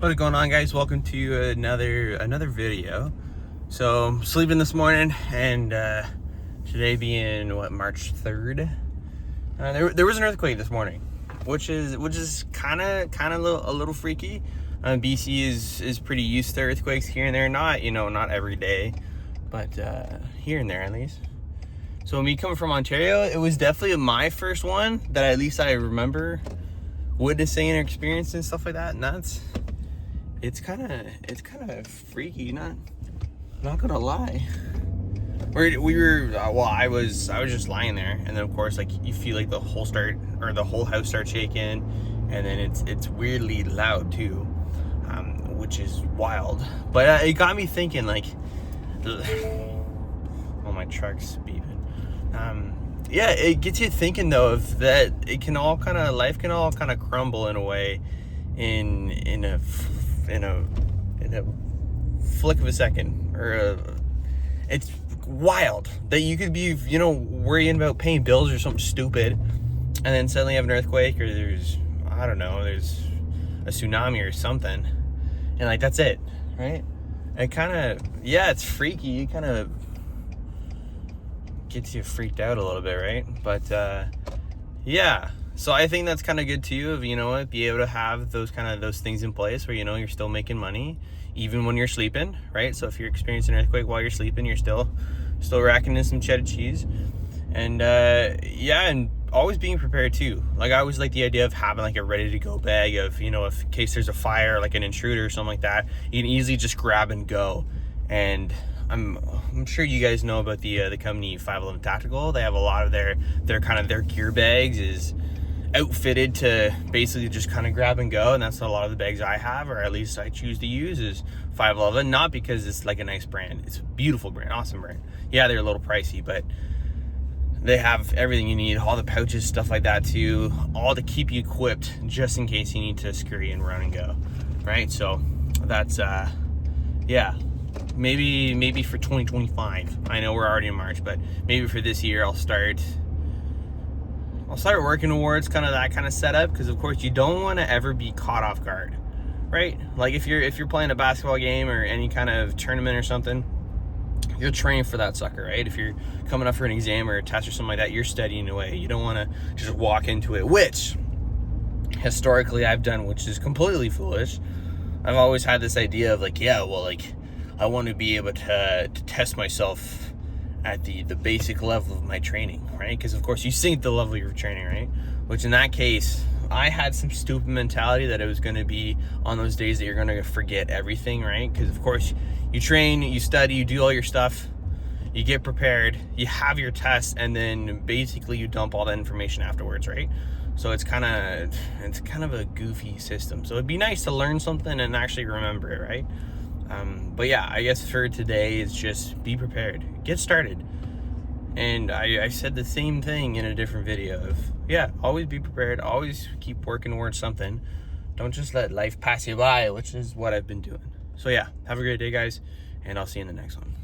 What's going on, guys? Welcome to another video. So I'm sleeping this morning, and today being March 3rd, there was an earthquake this morning, which is kind of a little freaky. BC is pretty used to earthquakes here and there, not every day, but here and there at least. So me coming from Ontario, it was definitely my first one that at least I remember witnessing and experiencing and stuff like that, and it's kind of freaky, not gonna lie. We were I was just lying there, and then of course, like, you feel like the whole house starts shaking, and then it's weirdly loud too, which is wild. But it got me thinking, like, oh, my truck's beeping. Yeah, it gets you thinking though of that life can all kind of crumble in a way, in a flick of a second, it's wild that you could be worrying about paying bills or something stupid, and then suddenly have an earthquake, or there's a tsunami or something, and like that's it, right? It kind of, yeah, it's freaky. It kind of gets you freaked out a little bit, right? But yeah, so I think that's kind of good too, of be able to have those things in place where you're still making money even when you're sleeping, right? So if you're experiencing an earthquake while you're sleeping, you're still racking in some cheddar cheese, and yeah, and always being prepared too. Like, I always like the idea of having like a ready to go bag of, if in case there's a fire, like an intruder or something like that, you can easily just grab and go. And I'm sure you guys know about the company 511 Tactical. They have a lot of their gear bags is outfitted to basically just kind of grab and go, and that's a lot of the bags I have, or at least I choose to use, is 511. Not because it's like a nice brand, it's a beautiful brand, awesome brand. Yeah, they're a little pricey, but they have everything you need, all the pouches, stuff like that too, all to keep you equipped just in case you need to scurry and run and go, right? So that's yeah, maybe for 2025, I know we're already in March, but maybe for this year I'll start working towards that kind of setup, because of course you don't want to ever be caught off guard, right? Like, if you're playing a basketball game or any kind of tournament or something, you're training for that sucker, right? If you're coming up for an exam or a test or something like that, you're studying away. You don't want to just walk into it, which historically I've done, which is completely foolish. I've always had this idea of like, yeah, well, like, I want to be able to test myself at the basic level of my training, right? Because of course you sink the level of your training, right? Which in that case, I had some stupid mentality that it was going to be on those days that you're going to forget everything, right? Because of course you train, you study, you do all your stuff, you get prepared, you have your tests, and then basically you dump all that information afterwards, right? So it's kind of a goofy system. So it'd be nice to learn something and actually remember it, right? But yeah, I guess for today, it's just be prepared, get started. And I said the same thing in a different video of, yeah, always be prepared, always keep working towards something. Don't just let life pass you by, which is what I've been doing. So yeah, have a great day, guys, and I'll see you in the next one.